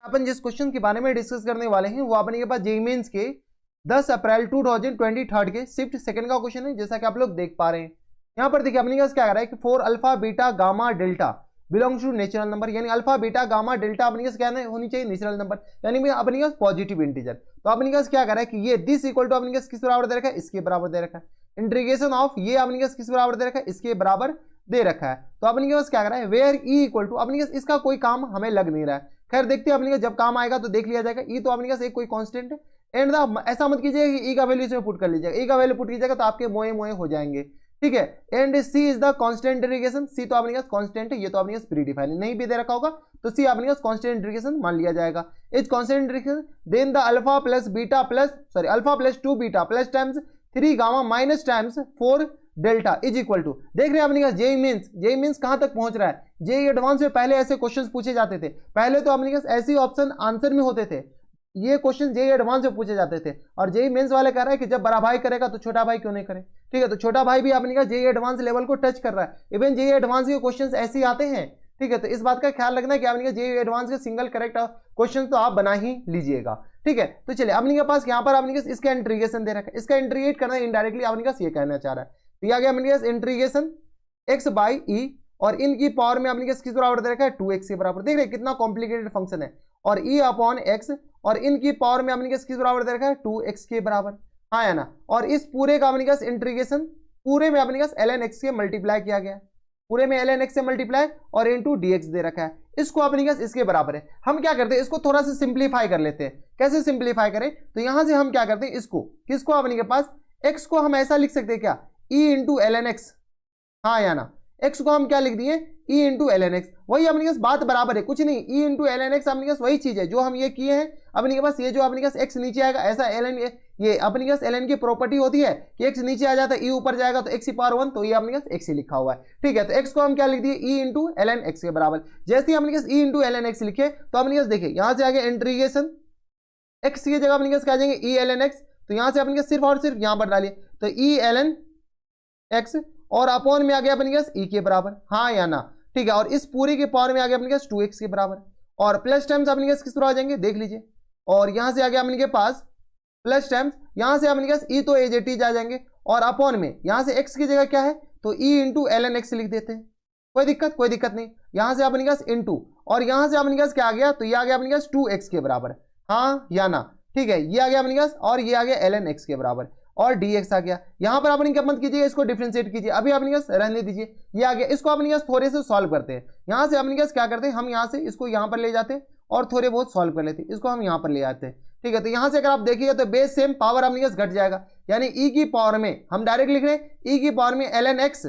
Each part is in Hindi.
अपन जिस क्वेश्चन के बारे में डिस्कस करने वाले हैं वो अपने के पास जेईई मेंस के 10 अप्रैल 2023 के शिफ्ट सेकंड का क्वेश्चन है, जैसा कि आप लोग देख पा रहे हैं। यहाँ पर देखिए अपने के पास क्या आ रहा है कि 4 alpha beta gamma delta belongs to natural number, यानी अल्फा बीटा गामा डेल्टा अपने के पास क्या होनी चाहिए, नेचुरल नंबर, यानी अपने के पास पॉजिटिव इंटीजर। तो अपने के पास क्या कर रहा है कि ये दिस इक्वल टू अपने के पास किस बराबर दे रखा है, इसके बराबर दे रखा है। इंटीग्रेशन ऑफ ये अपने के पास किस बराबर दे रखा है, इसके बराबर दे रखा है। तो अपने के पास क्या कर रहा है, वेयर ई इक्वल टू अपने के पास इसका कोई काम हमें लग नहीं रहा है। खैर देखते हैं अपने के जब काम आएगा तो देख लिया जाएगा। ई तो अपने के पास एक कोई कांस्टेंट है एंड ऐसा मत कीजिएगा कि ई का वैल्यू इसमें पुट कर लीजिएगा, ई का वैल्यू पुट कीजिएगा तो आपके मोए मोए हो जाएंगे, ठीक है। And C is the constant integration, C तो अपने पास कांस्टेंट है, ये तो अपने पास प्री डिफाइन नहीं भी दे रखा होगा तो सी अपने पास कांस्टेंट इंटीग्रेशन मान लिया जाएगा। Is constant integration then the alpha plus beta plus alpha plus 2 beta plus times 3 gamma minus times 4 delta is equal to, देख रहे हैं अपने पास जेईई मेंस कहां तक पहुंच रहा है। जेईई एडवांस में पहले ऐसे क्वेश्चंस पूछे जाते थे, पहले तो अपने पास ऐसे ऑप्शन आंसर में होते थे, ये क्वेश्चन जेईई एडवांस में पूछे जाते थे। और जेईई मेंस वाले कह रहा है कि जब बड़ा भाई करेगा तो छोटा भाई क्यों नहीं करे, ठीक है। तो छोटा भाई भी अपने का जेईई एडवांस लेवल को टच कर रहा है, इवन जेईई एडवांस के क्वेश्चंस ऐसे आते हैं, ठीक है। तो इस बात का ख्याल रखना है कि अपने का जेईई एडवांस के सिंगल करेक्ट क्वेश्चन तो आप बना ही लीजिएगा, ठीक है। तो चलिए अपने के पास यहाँ पर अपने के इसका इंटीग्रेशन दे रखा है, इसका इंटीग्रेट करना इनडायरेक्टली अपने का ये कहना चाह रहा है। तो आ गया अपने पास इंटीग्रेशन x बाई ई और इनकी पावर में अपने किस बराबर दे रखा है 2x के बराबर, देख रहे कितना कॉम्प्लिकेटेड फंक्शन है। और e अपॉन x और इनकी पावर में अपने किस बराबर दे रखा है 2x के बराबर, हाँ या ना। और इस पूरे का अपने पास इंटीग्रेशन पूरे में अपने पास ln x से मल्टीप्लाई किया गया, पूरे में ln x से मल्टीप्लाई और इनटू dx दे रखा है, इसको अपने पास इसके बराबर है। हम क्या करते हैं, इसको थोड़ा सा सिंप्लीफाई कर लेते हैं। कैसे सिंप्लीफाई करें, तो यहां से हम क्या करते हैं, इसको किसको अपने के पास x को हम ऐसा लिख सकते हैं क्या, e into L N X, हाँ या ना। x को हम क्या लिख दिए, e into L N X, वही अपने के पास बात बराबर है, कुछ नहीं। e into L N X अपने के पास वही चीज है जो हम ये किए हैं अपने के पास। ये जो अपने के पास x नीचे आएगा ऐसा ln, ये अपने के पास ln की प्रॉपर्टी होती है कि x नीचे आ जाता है e ऊपर जाएगा तो x की पावर 1, तो ये अपने के पास x ही लिखा हुआ है, ठीक है। तो x को हम क्या लिख दिए, e into L N X के बराबर। जैसे ही अपने के पास e into L N X लिखे तो अपने के पास देखिए यहां से आगे इंटीग्रेशन x की जगह अपने के पास क्या आ जाएंगे e एल एन एक्स, तो यहां से अपने के सिर्फ और सिर्फ यहां पर डालिए तो e एल एन एक्स और अपॉन में आ गया अपने पास e के बराबर, हाँ या ना, ठीक है। और इस पूरी के पावर में आ गया अपने पास 2x के बराबर और प्लस टाइम्स अपने पास किस तरह आ जाएंगे देख लीजिए। और यहां से आ गया अपने के पास प्लस टाइम्स, यहां से अपने पास e तो एज इट इज आ जाएंगे और अपॉन में यहां से x की जगह क्या है तो e into L N X लिख देते हैं, कोई दिक्कत नहीं। यहां से अपने पास इंटू और यहां से अपने पास क्या आ गया, तो ये आ गया अपने पास 2x के बराबर, हाँ या ना, ठीक है। ये आ गया अपने पास और ये आ गया एल एन एक्स के बराबर और dx आ गया। यहां पर अपने क्या मत कीजिए, इसको डिफरेंशिएट कीजिए, अभी अपने पास रहने दीजिए। ये आ गया, इसको अपने पास थोड़े से सॉल्व करते हैं। यहां से अपने पास क्या करते हैं, हम यहां से इसको यहां पर ले जाते हैं और थोड़े बहुत सॉल्व कर लेते हैं, इसको हम यहां पर ले आते हैं, ठीक है। तो यहां से अगर आप देखिएगा तो बेस सेम पावर अपने पास घट जाएगा, यानी e की पावर में हम डायरेक्ट लिख रहे हैं e की पावर में ln x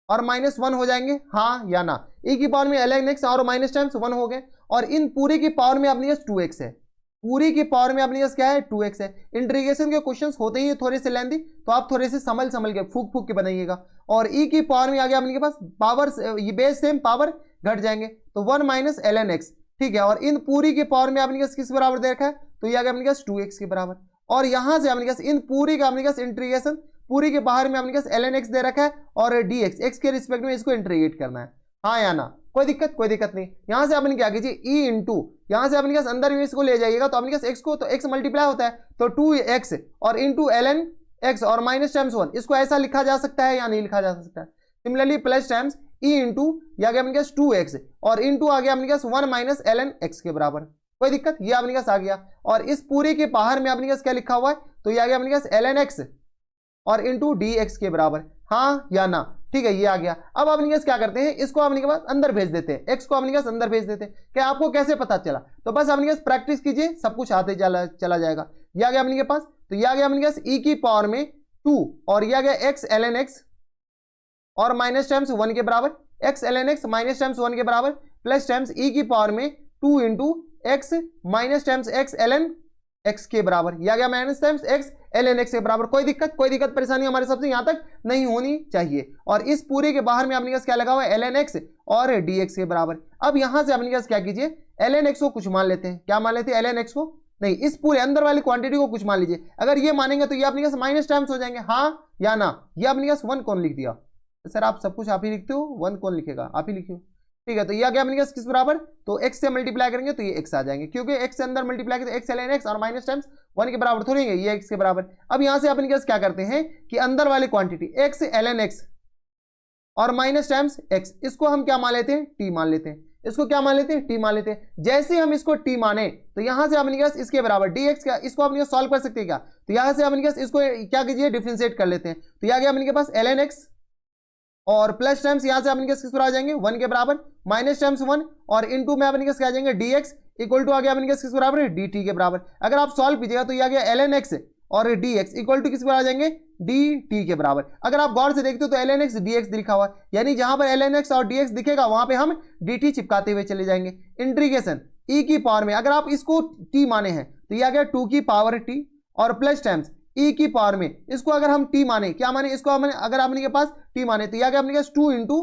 और -1 हो जाएंगे, हाँ या ना। e की पावर में ln x और माइनस टाइम्स 1 हो गए और इन पूरी की पावर में अपने पास 2x है, पूरी की पावर में अपने पास क्या है 2x है। इंटीग्रेशन के क्वेश्चंस होते ही थोड़े से लेंदी, तो आप थोड़े से संभल के फूक के बनाइएगा। और e की पावर में आ गया अपने के पास पावर, ये बेस सेम पावर घट जाएंगे तो 1 माइनस ln x, ठीक है। और इन पूरी की पावर में अपने पास किस बराबर दे रखा है, तो ये आ गया अपने पास 2x के बराबर। और यहां से अपने पास इन पूरी का अपने पास इंटीग्रेशन पूरी के बाहर में अपने पास ln x दे रखा है और dx x के रिस्पेक्ट में इसको इंटीग्रेट करना है, हाँ या ना। कोई दिक्कत नहीं। यहां से अपने क्या कीजिए e इंटू, यहां से अपने पास अंदर में इसको ले जाइएगा तो अपने पास x को तो x मल्टीप्लाई होता है तो 2x और इंटू ln x और माइनस टाइम्स 1, इसको ऐसा लिखा जा सकता है या नहीं लिखा जा सकता है। Similarly plus times e into ये आ गया अपने पास 2x और इंटू आ गया अपने पास 1 माइनस ln x के बराबर, कोई दिक्कत, ये अपने पास आ गया। और इस पूरे के बाहर में अपने पास क्या लिखा हुआ है, तो ये आ गया अपने पास ln x और इंटू dx के बराबर, हाँ या ना, ठीक है। ये आ गया। अब अपने पास क्या करते हैं, इसको अपने के पास अंदर भेज देते हैं, x को अपने पास अंदर भेज देते हैं। क्या आपको कैसे पता चला, तो बस अपने पास प्रैक्टिस कीजिए, सब कुछ आते चला जाएगा। ये आ गया अपने के पास, तो ये आ गया अपने पास e की पावर में 2 और ये आ गया x ln x और माइनस टाइम्स 1 के बराबर, x ln x minus times 1 के बराबर प्लस टाइम्स e की पावर में 2 into x minus times x ln x के बराबर, यह आ गया minus times x ln x के बराबर। कोई दिक्कत परेशानी हमारे सबसे यहां तक नहीं होनी चाहिए। और इस पूरे के बाहर में अपने पास क्या लगा हुआ है ln x और dx के बराबर। अब यहां से अपने पास क्या कीजिए, ln x को कुछ मान लेते हैं, क्या मान लेते हैं ln x को, नहीं इस पूरे अंदर वाली क्वांटिटी को कुछ मान लीजिए। अगर ये मानेंगे तो ये अपने पास माइनस टाइम्स हो जाएंगे, हाँ या ना। ये अपने पास 1 कौन लिख दिया, सर आप सब कुछ आप ही लिखते हो, 1 कौन लिखेगा, आप ही लिखिए, ठीक है, तो ये आ गया अपने पास किस बराबर, तो x से मल्टीप्लाई करेंगे तो ये x आ जाएंगे, क्योंकि x से अंदर मल्टीप्लाई करें x ln x और माइनस टाइम्स 1 के बराबर थोड़ी है, ये x के बराबर। अब यहां से अपने पास क्या करते हैं कि अंदर वाली क्वांटिटी x ln x और माइनस टाइम्स x, इसको हम क्या मान लेते हैं, t मान लेते हैं, इसको क्या मान लेते हैं, t मान लेते हैं। जैसे हम इसको t माने तो यहां से अपने पास इसके बराबर dx का, इसको अपने पास सॉल्व कर सकते हैं क्या, तो यहां से अपने पास इसको क्या कीजिए, डिफरेंशिएट कर लेते हैं, तो यह गया अपने पास ln x और प्लस टाइम्स यहां से अपने पास किस पर आ जाएंगे 1 के बराबर, माइनस टाइम्स 1 और इनटू में अपने पास क्या आ जाएंगे dx इक्वल टू आ गया अपने पास किस बराबर है, dt के बराबर। अगर आप सॉल्व कीजिएगा तो यह आ गया ln x और dx इक्वल टू किस पर आ जाएंगे, dt के बराबर। अगर आप गौर से देखते हो तो ln x dx लिखा हुआ है, यानी जहां पर ln x और dx दिखेगा वहां पे हम dt चिपकाते हुए चले जाएंगे। इंटीग्रेशन e की पावर में अगर आप इसको t माने हैं तो यह आ गया 2 की पावर t और प्लस टाइम्स e की पावर में इसको अगर हम t माने, क्या माने इसको हमने, अगर आपने के पास t माने तो यह आ गया अपने पास 2 इंटू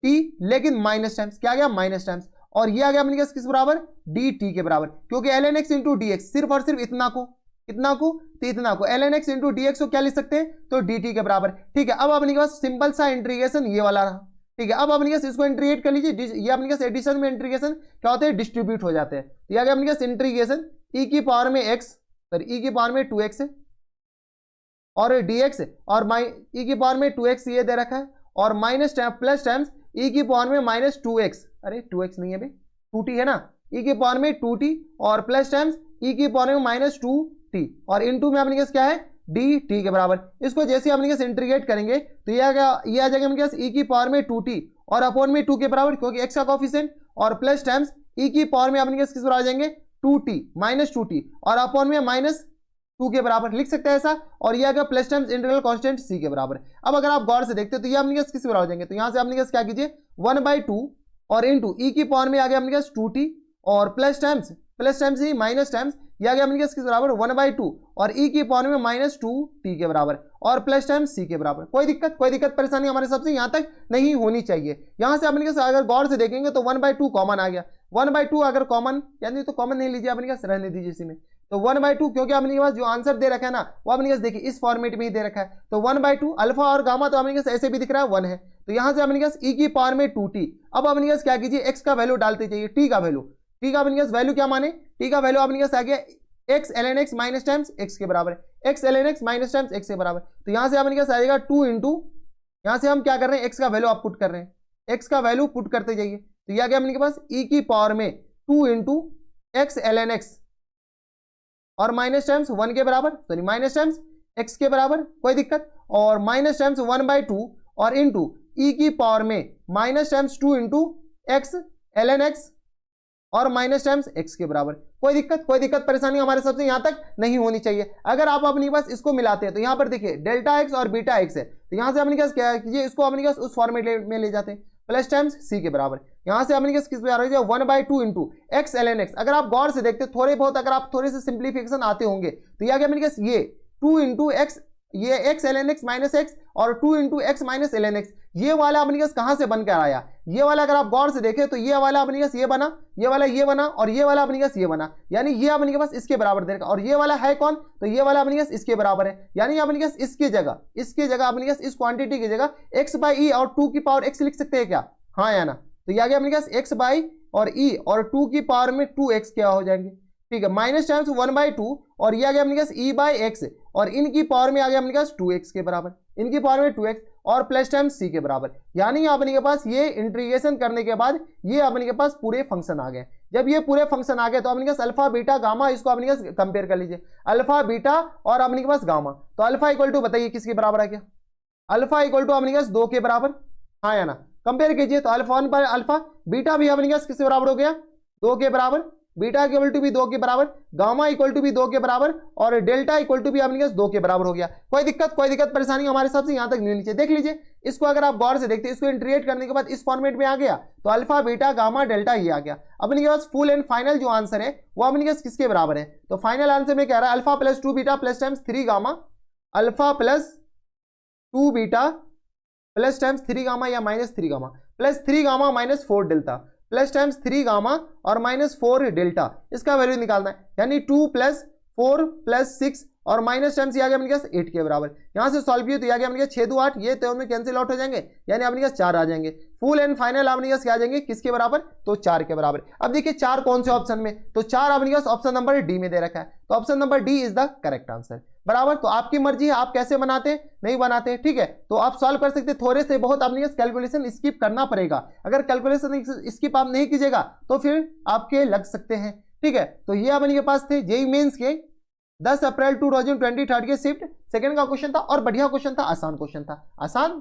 t, लेकिन माइनस टाइम्स, क्या आ गया माइनस टाइम्स, और ये आ गया अपने पास किस बराबर, dt के बराबर, क्योंकि ln x इंटू dx सिर्फ और सिर्फ इतना को, कितना को, तो इतना को ln x इंटू dx को क्या लिख सकते हैं, तो dt के बराबर। ठीक है, अब अपने पास सिंपल सा इंटीग्रेशन ये वाला रहा। ठीक है, अब अपने पास इसको इंटीग्रेट कर लीजिए, ये अपने पास एडिशन में इंटीग्रेशन क्या होते हैं, डिस्ट्रीब्यूट हो जाते हैं। तो ये आ गया अपने पास इंटीग्रेशन e की पावर में x, सॉरी e की पावर में 2x और dx और e की पावर में 2x ये दे रखा है, और माइनस प्लस टाइम्स e की पावर में माइनस 2x, अरे 2x नहीं है भाई 2t है ना, e की पावर में 2t और प्लस टाइम्स e की पावर में माइनस 2t और इनटू में अपने पास क्या है, dt के बराबर। इसको जैसे अपने पास इंटीग्रेट करेंगे तो ये आ जाएगा अपने पास e की पावर में 2t और अपॉन में 2 के बराबर, क्योंकि x का कोफिशिएंट, और प्लस टाइम्स e की पावर में अपने पास किस बराबर आ जाएंगे 2t माइनस 2t और अपॉन में माइनस 2 के बराबर लिख सकते हैं ऐसा, और ये आएगा plus times integral constant c के बराबर। अब अगर आप गौर से देखते हो तो ये अपने पास किस बराबर हो जाएंगे, तो यहां से अपने पास क्या कीजिए 1/2 और इनटू e की पावर में आ गया अपने पास 2t और प्लस टाइम्स ही माइनस टाइम्स ये आ गया अपने पास किस बराबर 1/2 और e की पावर में माइनस 2t के बराबर और प्लस टाइम्स c के बराबर। कोई दिक्कत परेशानी हमारे हिसाब से यहां तक नहीं होनी चाहिए। यहां से अपने पास अगर गौर से देखेंगे तो 1/2 कॉमन आ गया, 1/2 अगर कॉमन, यानी तो कॉमन नहीं लीजिए, अपने पास रहने दीजिए इसी में, तो 1/2 क्योंकि अपने पास जो आंसर दे रखा है ना वो अपने पास देखिए इस फॉर्मेट में ही दे रखा है, तो 1/2 अल्फा और गामा तो अपने पास ऐसे भी दिख रहा है 1 है, तो यहां से अपने पास e की पावर में 2t। अब अपने पास क्या कीजिए x का वैल्यू डालते जाइए, t का अपने पास वैल्यू क्या माने, t का वैल्यू अपने पास आ गया x ln x minus times x के बराबर, x ln x minus times x के बराबर। तो यहां से अपने पास आएगा 2 इंटू, यहां से हम क्या कर रहे हैं x का वैल्यू आप पुट कर रहे हैं, x का वैल्यू पुट करते जाइए, तो यह आ गया अपने पास e की पावर में 2 इंटू x ln x और माइनस टाइम्स 1 के बराबर, सॉरी माइनस टाइम्स x के बराबर, कोई दिक्कत, और माइनस टाइम्स 1/2 और इंटू e की पावर में minus times 2 into x ln x और माइनस टाइम्स x के बराबर। कोई दिक्कत परेशानी हमारे सबसे यहां तक नहीं होनी चाहिए। अगर आप अपने पास इसको मिलाते हैं तो यहां पर देखिए डेल्टा x और बीटा x है, तो यहां से अपने पास क्या कीजिए, इसको अपने पास उस फॉर्मेट में ले जाते हैं, प्लस टाइम्स c के बराबर। यहां से अपने पास किस पे आ रहा है 1/2 इंटू x ln x। अगर आप गौर से देखते थोड़े बहुत, अगर आप थोड़े से सिंप्लीफिकेशन आते होंगे तो यह अपने पास ये 2 इंटू x, ये x ln x minus x और 2 into x minus ln x, ये वाला अपने पास कहां से बनकर आया, ये वाला अगर आप गौर से देखें तो ये वाला अपने पास ये बना, ये वाला ये बना और ये वाला अपने पास ये बना, यानी ये अपने पास इसके बराबर देगा, और ये वाला है कौन, तो ये वाला अपने पास इसके बराबर है, यानी अपने पास इसकी जगह अपने पास इस क्वांटिटी की जगह x/e और 2 की पावर x लिख सकते हैं क्या, हाँ या ना, तो ये आ गया अपने पास x/ और e और 2 की पावर में 2x क्या हो जाएंगे, ठीक है, माइनस टाइम्स 1/2 और ये आ गया अपने पास e/x और इनकी पावर में आ गया अपने पास 2x के बराबर, इनकी पावर में 2x और प्लस टाइम्स c के बराबर, यानी अपने के पास ये इंटीग्रेशन करने के बाद ये अपने के पास पूरे फंक्शन आ गए। जब ये पूरे फंक्शन आ गए तो अपने के पास अल्फा बीटा गामा, इसको अपने के पास कंपेयर कर लीजिए, अल्फा बीटा और अपने के पास गामा, तो अल्फा इक्वल टू बताइए किसके बराबर आ गया, अल्फा इक्वल टू अपने के पास 2 के बराबर, हाँ या ना, कंपेयर कीजिए तो अल्फा 1 पर अल्फा, बीटा भी अपने के पास किसके बराबर हो गया 2 के बराबर, बीटा इक्वल टू भी 2 के बराबर, गामा इक्वल टू भी 2 के बराबर और डेल्टा इक्वल टू भी अपने पास 2 के बराबर हो गया। कोई दिक्कत परेशानी हमारे हिसाब से यहां तक नहीं नीचे। देख लीजिए इसको, अगर आप गौर से देखते हैं इसको इंटीग्रेट करने के बाद इस फॉर्मेट में आ गया, तो अल्फा बीटा गामा डेल्टा ये आ गया। अपने के पास फुल एंड फाइनल जो आंसर है वो अपने पास किसके बराबर है, तो फाइनल आंसर में कह रहा है alpha plus 2 beta plus times 3 gamma, alpha plus 2 beta plus times 3 gamma या minus 3 gamma plus 3 gamma minus 4 delta plus times 3 gamma और माइनस 4 डेल्टा, इसका वैल्यू निकालना है, यानी 2 प्लस 4 प्लस 6 और माइनस टाइम्स ये आ गया अपने पास 8 के बराबर। यहां से सॉल्व किया तो ये आ गया अपने पास 6 2 8, ये तो में कैंसिल आउट हो जाएंगे, यानी अपने पास 4 आ जाएंगे। फुल एंड फाइनल अपने पास क्या आ जाएंगे, किसके बराबर, तो 4 के बराबर। अब देखिए 4 कौन से ऑप्शन में, तो 4 अपने पास ऑप्शन नंबर डी में दे रखा है, तो option number D is the correct answer बराबर। तो आपकी मर्जी है, आप कैसे बनाते नहीं बनाते, ठीक है। तो आप सॉल्व कर सकते, थोड़े से बहुत अपने कैलकुलेशन स्किप करना पड़ेगा। अगर कैलकुलेशन स्किप आप नहीं कीजिएगा तो फिर आपके लग सकते हैं, ठीक है। तो ये अपने के पास थे जेईई मेंस के 10 अप्रैल 2023 के शिफ्ट सेकंड का क्वेश्चन था, और बढ़िया क्वेश्चन था, आसान क्वेश्चन था। आसान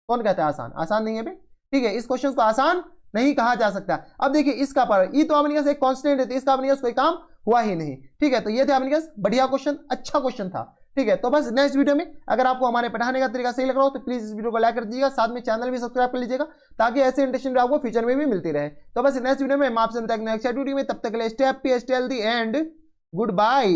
कौन कहता है आसान, आसान नहीं है भाई, ठीक है। इस क्वेश्चन को आसान नहीं कहा जा सकता। अब देखिए इसका पर ई तो अपने पास एक कांस्टेंट है, तो इसका अपने पास कोई काम हुआ ही नहीं, ठीक है। तो ये थे अपने पास बढ़िया क्वेश्चन, अच्छा क्वेश्चन था, ठीक है। तो बस नेक्स्ट वीडियो में अगर आपको हमारे पढ़ाने का तरीका सही लग रहा हो तो प्लीज इस वीडियो को लाइक कर दीजिएगा, साथ में चैनल भी सब्सक्राइब कर लीजिएगा, ताकि ऐसे इंटरेस्टिंग आपको फ्यूचर में भी मिलती रहे। तो बस नेक्स्ट वीडियो में मैं आपसे मिलता हूं नेक्स्ट वीडियो में, तब तक के लिए stay happy, stay healthy and good bye.